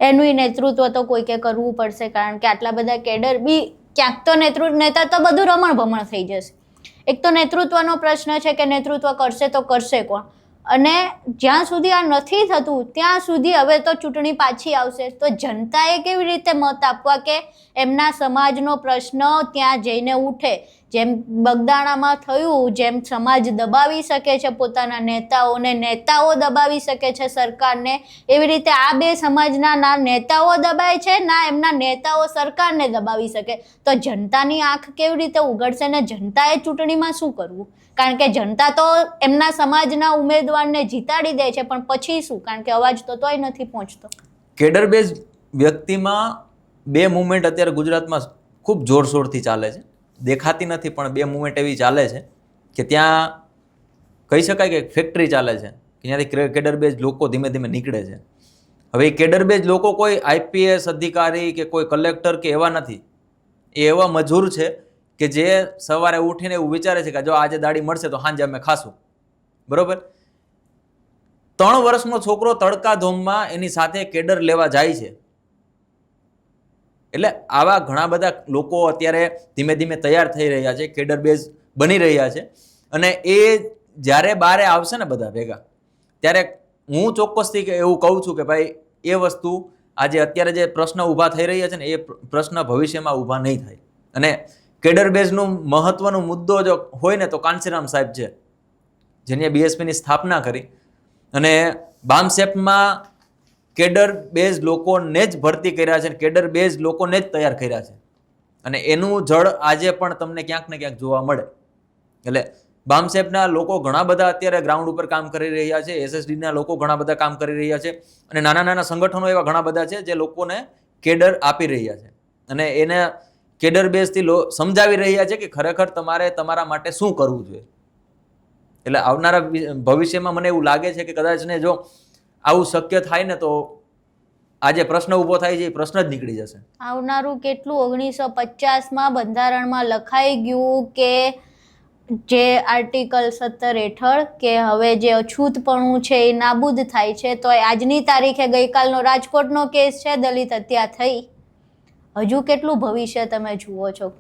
એનું નેતૃત્વ તો કોઈકે કરવું પડશે, કારણ કે આટલા બધા કેડર બી ક્યાંક તો નેતા તો બધું રમણ ભમણ થઈ જશે. એક તો નેતૃત્વનો પ્રશ્ન છે કે નેતૃત્વ કરશે તો કરશે કોણ, અને જ્યાં સુધી આ નથી થતું ત્યાં સુધી હવે તો ચૂંટણી પાછી આવશે તો જનતાએ કેવી રીતે મત આપવા કે એમના સમાજનો પ્રશ્ન ત્યાં જઈને ઉઠે. જેમ બગદાણામાં થયું, જેમ સમાજ દબાવી શકે છે પોતાના નેતાઓને, નેતાઓ દબાવી શકે છે સરકારને, એવી રીતે આ બે સમાજના ના નેતાઓ દબાય છે ના એમના નેતાઓ સરકારને દબાવી શકે. તો જનતાની આંખ કેવી રીતે ઉઘડશે ને જનતાએ ચૂંટણીમાં શું કરવું? કારણ કે જનતા તો એમના સમાજના ઉમેદવારને જીતાડી દે છે, પણ પછી શું? કારણ કે અવાજ તો તોય નથી પહોંચતો. કેડર બેઝ વ્યક્તિમાં 2 મુવમેન્ટ અત્યારે ગુજરાતમાં ખૂબ જોરશોરથી ચાલે છે. દેખાતી નથી પણ 2 મુવમેન્ટ એવી ચાલે છે કે ત્યાં કહી શકાય કે ફેક્ટરી ચાલે છે કે ત્યાંથી કેડર બેઝ લોકો ધીમે ધીમે નીકળે છે. હવે એ કેડર બેઝ લોકો કોઈ IPS અધિકારી કે કોઈ કલેક્ટર કે એવા નથી. એ એવા મજૂર છે કે જે સવારે ઉઠીને એવું વિચારે છે કે જો આજે દાડી મળશે તો સાંજે અમે ખાશું, બરોબર. 3 વર્ષનો છોકરો તડકા ધોમમાં એની સાથે કેડર લેવા જાય છે. એટલે આવા ઘણા બધા લોકો અત્યારે ધીમે ધીમે તૈયાર થઈ રહ્યા છે, કેડર બેઝ બની રહ્યા છે. અને એ જ્યારે બારે આવશે ને બધા ભેગા, ત્યારે હું ચોક્કસથી એવું કહું છું કે ભાઈ એ વસ્તુ આજે અત્યારે જે પ્રશ્ન ઊભા થઈ રહ્યા છે ને એ પ્રશ્ન ભવિષ્યમાં ઊભા નહીં થાય. અને કેડર બેઝનું મહત્વનો મુદ્દો જો હોય ને તો કાંશીરામ સાહેબ છે, જેને BSPની સ્થાપના કરી અને બામસેપમાં કેડર બેઝ લોકોને જ ભરતી કર્યા છે, કેડર બેઝ લોકોને જ તૈયાર કર્યા છે, અને એનું જળ આજે પણ તમને ક્યાંક ને ક્યાંક જોવા મળે. એટલે બામસેપના લોકો ઘણા બધા અત્યારે ગ્રાઉન્ડ ઉપર કામ કરી રહ્યા છે, એસએસડીના લોકો ઘણા બધા કામ કરી રહ્યા છે, અને નાના નાના સંગઠનો એવા ઘણા બધા છે જે લોકોને કેડર આપી રહ્યા છે, અને એને કેડર બેઝથી સમજાવી રહ્યા છે કે ખરેખર તમારે તમારા માટે શું કરવું જોઈએ. એટલે આવનારા ભવિષ્યમાં મને એવું લાગે છે કે કદાચ ને જો આવું શક્ય થાય ને તો આજે પ્રશ્ન ઊભો થાય છે એ પ્રશ્ન જ નીકળી જશે. આવનારું કેટલું 1950માં બંધારણમાં લખાઈ ગયું કે જે આર્ટિકલ 17 હેઠળ કે હવે જે અછૂતપણું છે એ નાબૂદ થાય છે, તો આજની તારીખે ગઈકાલનો રાજકોટનો કેસ છે, દલિત હત્યા થઈ. હજુ કેટલું ભવિષ્ય તમે જુઓ છો?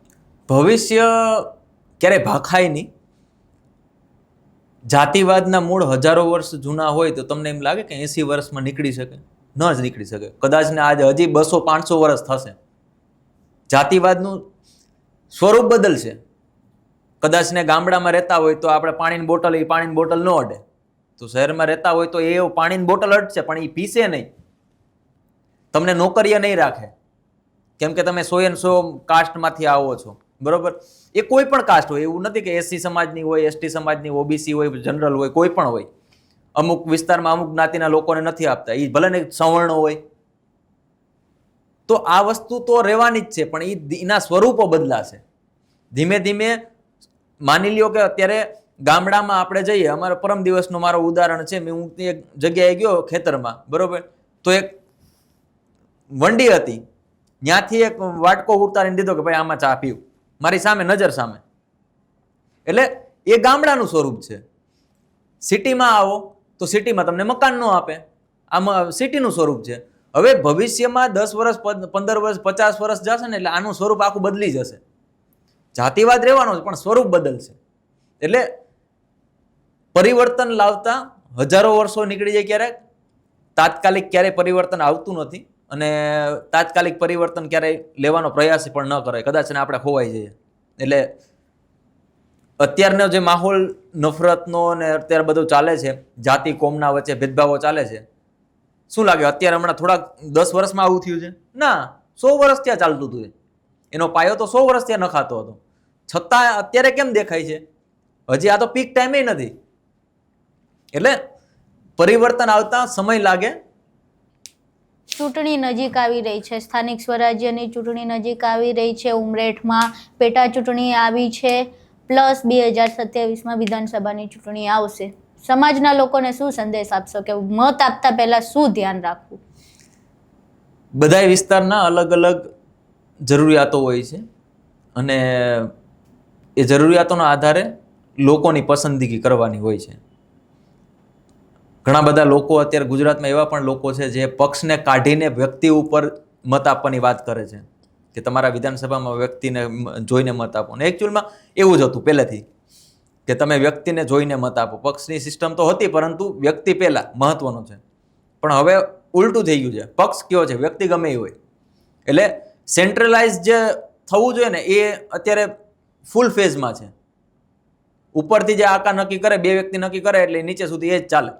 ભવિષ્ય ક્યારેય ભાખાય નહીં. જાતિવાદના મૂળ હજારો વર્ષ જૂના હોય તો તમને એમ લાગે કે 80 વર્ષમાં નીકળી શકે? ન જ નીકળી શકે. કદાચ ને આજે હજી 200-500 વર્ષ થશે. જાતિવાદનું સ્વરૂપ બદલશે. કદાચ ને ગામડામાં રહેતા હોય તો આપણે પાણીની બોટલ ન અડે, તો શહેરમાં રહેતા હોય તો એ પાણીની બોટલ અડશે પણ એ પીશે નહીં, તમને નોકરીએ નહીં રાખે, કેમ કે તમે 100% કાસ્ટમાંથી આવો છો, બરોબર? એ કોઈ પણ કાસ્ટ હોય, એવું નથી કે એસસી સમાજની હોય, એસટી સમાજની, ઓબીસી હોય, જનરલ હોય, કોઈ પણ હોય. અમુક વિસ્તારમાં અમુક જ્ઞાતિના લોકોને નથી આપતા, એ ભલે ને સવર્ણ હોય. તો આ વસ્તુ તો રહેવાની જ છે, પણ એના સ્વરૂપો બદલાશે ધીમે ધીમે. માની લ્યો કે અત્યારે ગામડામાં આપણે જઈએ, અમારા પરમ દિવસનું મારું ઉદાહરણ છે, હું એક જગ્યાએ ગયો ખેતરમાં, બરોબર? તો એક વંડી હતી, ત્યાંથી એક વાટકો ઉતારીને દીધો કે ભાઈ આમાં ચા પીવું, મારી સામે, નજર સામે. એટલે એ ગામડાનું સ્વરૂપ છે. સિટીમાં આવો તો સિટીમાં તમને મકાન ન આપે, આમાં સિટીનું સ્વરૂપ છે. હવે ભવિષ્યમાં 10 વર્ષ, 15 વર્ષ, 50 વર્ષ જશે ને એટલે આનું સ્વરૂપ આખું બદલી જશે. જાતિવાદ રહેવાનો છે પણ સ્વરૂપ બદલશે. એટલે પરિવર્તન લાવતા હજારો વર્ષો નીકળી જાય ક્યારેક. તાત્કાલિક ક્યારેય પરિવર્તન આવતું નથી, અને તાત્કાલિક પરિવર્તન ક્યારેય લેવાનો પ્રયાસ પણ ન કરાય, કદાચ આપણે ખોવાઈ જઈએ. એટલે અત્યારનો જે માહોલ નફરતનો ને અત્યારે બધું ચાલે છે, જાતિ કોમના વચ્ચે ભેદભાવો ચાલે છે, શું લાગે અત્યારે હમણાં થોડાક 10 વર્ષમાં આવું થયું છે? ના, 100 વર્ષ ત્યાં ચાલતું હતું. એનો પાયો તો 100 વર્ષ ત્યાં નખાતો હતો, છતાં અત્યારે કેમ દેખાય છે? હજી આ તો પીક ટાઈમે નથી. એટલે પરિવર્તન આવતા સમય લાગે. ચૂંટણી નજીક આવી રહી છે, સ્થાનિક સ્વરાજ્યની ચૂંટણી નજીક આવી રહી છે, ઉમરેઠમાં પેટા ચૂંટણી આવી છે, પ્લસ 2027માં વિધાનસભાની ચૂંટણી આવશે. સમાજના લોકોને શું સંદેશ આપશો કે મત આપતા પહેલા શું ધ્યાન રાખવું? બધા વિસ્તારના અલગ અલગ જરૂરિયાતો હોય છે, અને એ જરૂરિયાતોના આધારે લોકોની પસંદગી કરવાની હોય છે. ઘણા બધા લોકો અત્યારે ગુજરાતમાં એવા પણ લોકો છે જે પક્ષને કાઢીને વ્યક્તિ ઉપર મત આપવાની વાત કરે છે કે તમારા વિધાનસભામાં વ્યક્તિને જોઈને મત આપો. ને એકચ્યુઅલમાં એવું જ હતું પહેલેથી કે તમે વ્યક્તિને જોઈને મત આપો. પક્ષની સિસ્ટમ તો હતી પરંતુ વ્યક્તિ પહેલા મહત્વનો છે. પણ હવે ઉલટું થઈ ગયું છે, પક્ષ કયો છે, વ્યક્તિ ગમે એ હોય. એટલે સેન્ટ્રલાઇઝ જે થવું જોઈએ ને એ અત્યારે ફૂલ ફેઝમાં છે. ઉપરથી જે આકા નક્કી કરે, 2 વ્યક્તિ નક્કી કરે એટલે નીચે સુધી એ જ ચાલે,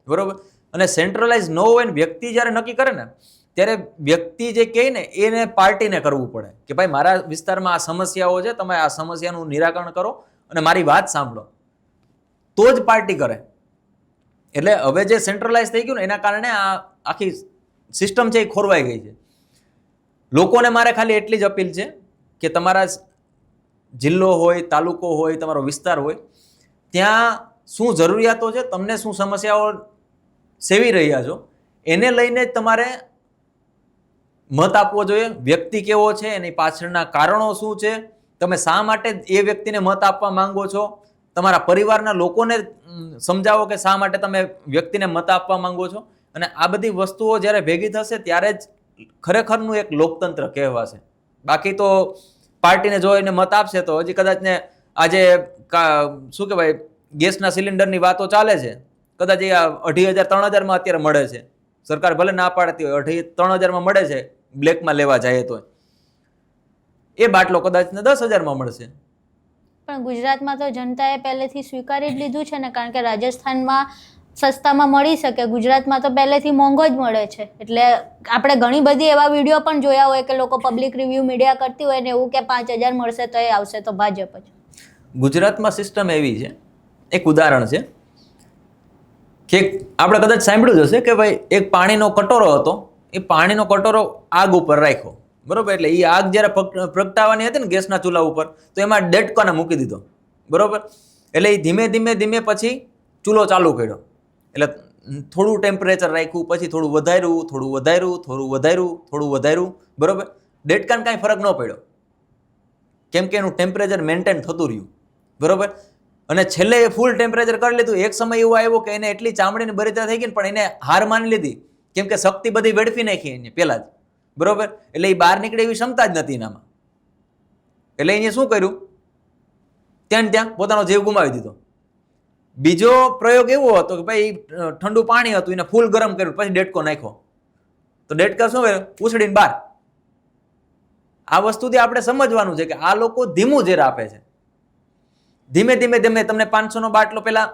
બરોબર? અને સેન્ટ્રલાઇઝ ન હોય ને વ્યક્તિ જ્યારે નક્કી કરે ને ત્યારે વ્યક્તિ જે કહે ને એને પાર્ટીને કરવું પડે કે ભાઈ મારા વિસ્તારમાં આ સમસ્યાઓ છે, તમે આ સમસ્યાનું નિરાકરણ કરો અને મારી વાત સાંભળો, તો જ પાર્ટી કરે. એટલે હવે જે સેન્ટ્રલાઇઝ થઈ ગયું ને એના કારણે આ આખી સિસ્ટમ છે એ ખોરવાઈ ગઈ છે. લોકોને મારે ખાલી એટલી જ અપીલ છે કે તમારા જિલ્લો હોય, તાલુકો હોય, તમારો વિસ્તાર હોય, ત્યાં શું જરૂરિયાતો છે, તમને શું સમસ્યાઓ સેવી રહ્યા છો, એને લઈને જ તમારે મત આપવો જોઈએ. વ્યક્તિ કેવો છે, એની પાછળના કારણો શું છે, તમે શા માટે એ વ્યક્તિને મત આપવા માંગો છો, તમારા પરિવારના લોકોને સમજાવો કે શા માટે તમે વ્યક્તિને મત આપવા માંગો છો. અને આ બધી વસ્તુઓ જ્યારે ભેગી થશે ત્યારે જ ખરેખરનું એક લોકતંત્ર કહેવાશે. બાકી તો પાર્ટીને જોઈને મત આપશે તો હજી કદાચ ને આજે શું કહેવાય ગેસના સિલિન્ડરની વાતો ચાલે છે, કદાચ એ 2,500-3,000માં અત્યારે મળે છે. સરકાર ભલે ના પાડતી હોય, 2,500-3,000માં મળે છે બ્લેકમાં લેવા જાય તો, એ બાટલો કદાચ ને 10,000માં મળશે. પણ ગુજરાતમાં તો જનતાએ પહેલેથી સ્વીકારી જ લીધું છે ને, કારણ કે રાજસ્થાનમાં સસ્તામાં મળી શકે. ગુજરાતમાં તો પહેલેથી મોંઘો જ મળે છે. એટલે આપણે ઘણી બધી એવા વિડીયો પણ જોયા હોય કે લોકો પબ્લિક રિવ્યૂ મીડિયા કરતી હોય ને એવું કે 5,000 મળશે તો એ આવશે તો ભાજપ જ. ગુજરાતમાં સિસ્ટમ એવી છે, એક ઉદાહરણ છે કે આપણે કદાચ સાંભળ્યું જ હશે કે ભાઈ એક પાણીનો કટોરો હતો, એ પાણીનો કટોરો આગ ઉપર રાખ્યો, બરોબર. એટલે એ આગ જ્યારે પ્રગટાવવાની હતી ને ગેસના ચૂલા ઉપર, તો એમાં ડેટકોને મૂકી દીધો, બરોબર. એટલે એ ધીમે ધીમે ધીમે પછી ચૂલો ચાલુ કર્યો. એટલે થોડું ટેમ્પરેચર રાખ્યું, પછી થોડું વધાર્યું, થોડું વધાર્યું, થોડું વધાર્યું, થોડું વધાર્યું, બરોબર. ડેટકાને કાંઈ ફરક ન પડ્યો, કેમ કે એનું ટેમ્પરેચર મેન્ટેન થતું રહ્યું, બરોબર. અને છેલ્લે એ ફૂલ ટેમ્પરેચર કરી લીધું. એક સમય એવો આવ્યો કે એને એટલી ચામડીની બળતરા થઈ ગઈ ને, પણ એને હાર માની લીધી, કેમ કે શક્તિ બધી વેડફી નાખી એને પહેલા જ, બરોબર. એટલે એ બહાર નીકળે એવી ક્ષમતા જ નથી એનામાં. એટલે એને શું કર્યું, ત્યાં પોતાનો જીવ ગુમાવી દીધો. બીજો પ્રયોગ એવો હતો કે ભાઈ ઠંડુ પાણી હતું, એને ફૂલ ગરમ કર્યું, પછી ડેટકો નાખ્યો, તો ડેટકા શું કર્યું, ઉછળીને બહાર. આ વસ્તુથી આપણે સમજવાનું છે કે આ લોકો ધીમું ઝેર આપે છે. ધીમે ધીમે ધીમે તમને 500નો બાટલો પેલા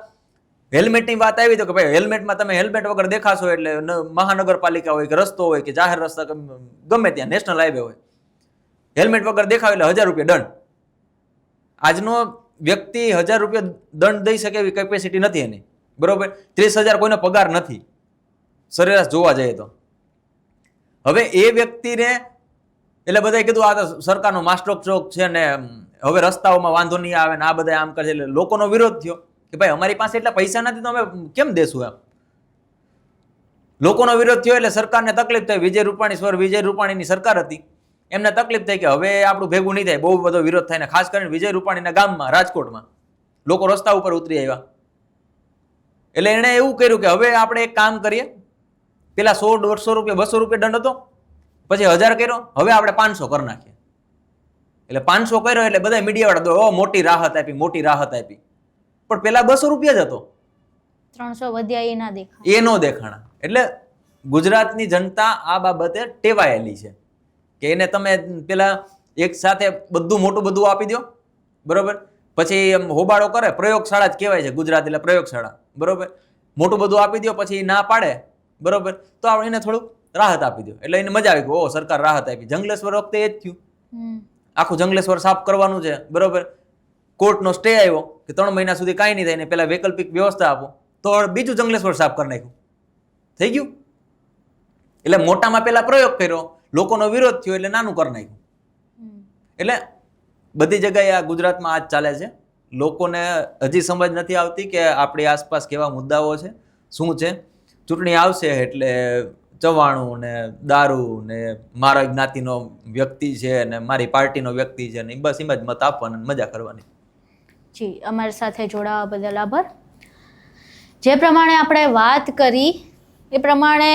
હેલ્મેટની વાત આવી તો કે ભાઈ હેલ્મેટમાં તમે હેલ્મેટ વગર દેખાશો એટલે મહાનગરપાલિકા હોય કે રસ્તો હોય કે જાહેર રસ્તા ગમે ત્યાં નેશનલ હાઈવે હોય, હેલ્મેટ વગર દેખાવ એટલે 1,000 રૂપિયા દંડ. આજનો વ્યક્તિ 1,000 રૂપિયા દંડ દઈ શકે એવી કેપેસિટી નથી એની, બરોબર. 30,000 કોઈનો પગાર નથી સરેરાશ જોવા જઈએ તો. હવે એ વ્યક્તિને એટલે બધાએ કીધું આ તો સરકારનો માસ્ટર સ્ટ્રોક છે ને હવે રસ્તાઓમાં વાંધો નહીં આવે ને આ બધા આમ કરે. એટલે લોકોનો વિરોધ થયો કે ભાઈ અમારી પાસે એટલા પૈસા નથી તો અમે કેમ દેશું એમ. લોકોનો વિરોધ થયો એટલે સરકારને તકલીફ થઈ. વિજય રૂપાણીની સરકાર હતી, એમને તકલીફ થઈ કે હવે આપણું ભેગું નહીં થાય, બહુ બધો વિરોધ થાય. ને ખાસ કરીને વિજય રૂપાણીના ગામમાં રાજકોટમાં લોકો રસ્તા ઉપર ઉતરી આવ્યા. એટલે એણે એવું કર્યું કે હવે આપણે એક કામ કરીએ, પેલા 100, 150 રૂપિયા, 200 રૂપિયા દંડ હતો, પછી 1,000 કર્યો, હવે આપણે 500 કરી નાખીએ. એટલે 500 કર્યો એટલે બધા મીડિયાવાળા મોટી રાહત આપી, મોટી રાહત આપી. પણ પેલા 200 રૂપિયા જ હતો, 300 વધ્યા એ ના દેખાણા, એ નો દેખાણા. એટલે ગુજરાતની જનતા આ બાબતે ટેવાયેલી છે કે એને તમે પેલા એક સાથે બધું મોટું બધું આપી દો, બરોબર. પછી એમ હોબાળો કરે, પ્રયોગશાળા જ કહેવાય છે ગુજરાત એટલે પ્રયોગશાળા, બરોબર. મોટું બધું આપી દો, પછી ના પાડે, બરોબર, તો આપણે એને થોડુંક રાહત આપી દો. એટલે એને મજા આવી કે ઓ સરકાર રાહત આપી. જંગલેશ્વર વખતે એ જ થયું, આખું જંગલેશ્વર સાફ કરવાનું છે, બરોબર. કોર્ટનો સ્ટે આવ્યો કે 3 મહિના સુધી કાંઈ નહીં થાય ને પેલા વૈકલ્પિક વ્યવસ્થા આપો, તો બીજું જંગલેશ્વર સાફ કરી નાખ્યું, થઈ ગયું. એટલે મોટામાં પેલા પ્રયોગ કર્યો, લોકોનો વિરોધ થયો એટલે નાનું કરી નાખ્યું. એટલે બધી જગ્યાએ આ ગુજરાતમાં આ જ ચાલે છે. લોકોને હજી સમજ નથી આવતી કે આપણી આસપાસ કેવા મુદ્દાઓ છે, શું છે. ચૂંટણી આવશે એટલે ચવાણું ને દારૂ ને મારા જ્ઞાતિનો વ્યક્તિ છે ને મારી પાર્ટીનો વ્યક્તિ છે ને બસ એમ જ મત આપવાના, મજા કરવાની. જી, અમારી સાથે જોડાવા બદલ આભાર. જે પ્રમાણે આપણે વાત કરી એ પ્રમાણે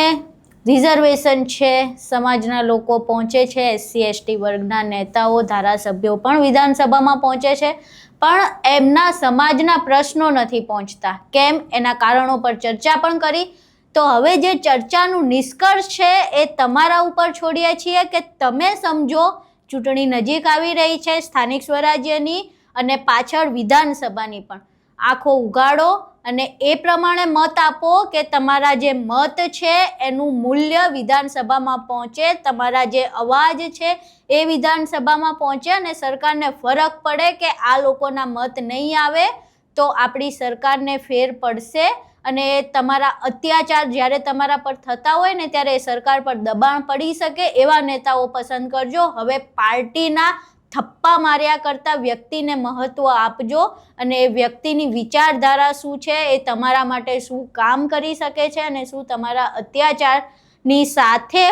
રિઝર્વેશન છે, સમાજના લોકો પહોંચે છે, SC ST વર્ગના નેતાઓ, ધારાસભ્યો પણ વિધાનસભામાં પહોંચે છે, પણ એમના સમાજના પ્રશ્નો નથી પહોંચતા. કેમ? એના કારણો પર ચર્ચા પણ કરી. તો હવે જે ચર્ચાનું નિષ્કર્ષ છે એ તમારા ઉપર છોડીએ છીએ કે તમે સમજો. ચૂંટણી નજીક આવી રહી છે, સ્થાનિક સ્વરાજ્યની અને પાછળ વિધાનસભાની પણ. આંખો ઉગાડો અને એ પ્રમાણે મત આપો કે તમારા જે મત છે એનું મૂલ્ય વિધાનસભામાં પહોંચે, તમારા જે અવાજ છે એ વિધાનસભામાં પહોંચે અને સરકારને ફરક પડે કે આ લોકોના મત નહીં આવે તો આપણી સરકારને ફેર પડશે. અને તમારા અત્યાચાર જ્યારે તમારા પર થતા હોય ને ત્યારે સરકાર પર દબાણ પડી શકે એવા નેતાઓ પસંદ કરજો. હવે પાર્ટીના થપ્પા માર્યા કરતાં વ્યક્તિને મહત્વ આપજો અને એ વ્યક્તિની વિચારધારા શું છે, એ તમારા માટે શું કામ કરી શકે છે અને શું તમારા અત્યાચારની સાથે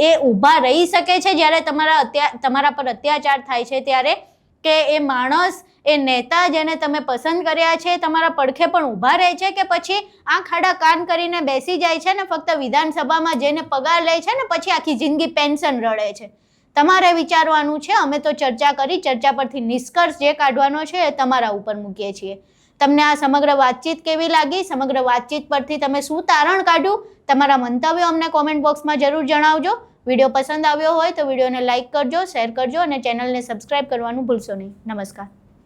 એ ઊભા રહી શકે છે જ્યારે તમારા પર અત્યાચાર થાય છે ત્યારે, કે એ માણસ, એ નેતા જેને તમે પસંદ કર્યા છે તમારા પડખે પણ ઊભા રહે છે કે પછી આંખ આડા કાન કરીને બેસી જાય છે ને ફક્ત વિધાનસભામાં જઈને પગાર લે છે ને પછી આખી જિંદગી પેન્શન રડે છે. તમારે વિચારવાનું છે. અમે તો ચર્ચા કરી, ચર્ચા પરથી નિષ્કર્ષ જે કાઢવાનો છે એ તમારા ઉપર મૂકીએ છીએ. તમને આ સમગ્ર વાતચીત કેવી લાગી? સમગ્ર વાતચીત પરથી તમે શું તારણ કાઢ્યું? તમારા મંતવ્યો અમને કોમેન્ટ બોક્સમાં જરૂર જણાવજો. વિડીયો પસંદ આવ્યો હોય તો વિડીયોને લાઇક કરજો, શેર કરજો અને ચેનલને સબસ્ક્રાઇબ કરવાનું ભૂલશો નહીં. નમસ્કાર.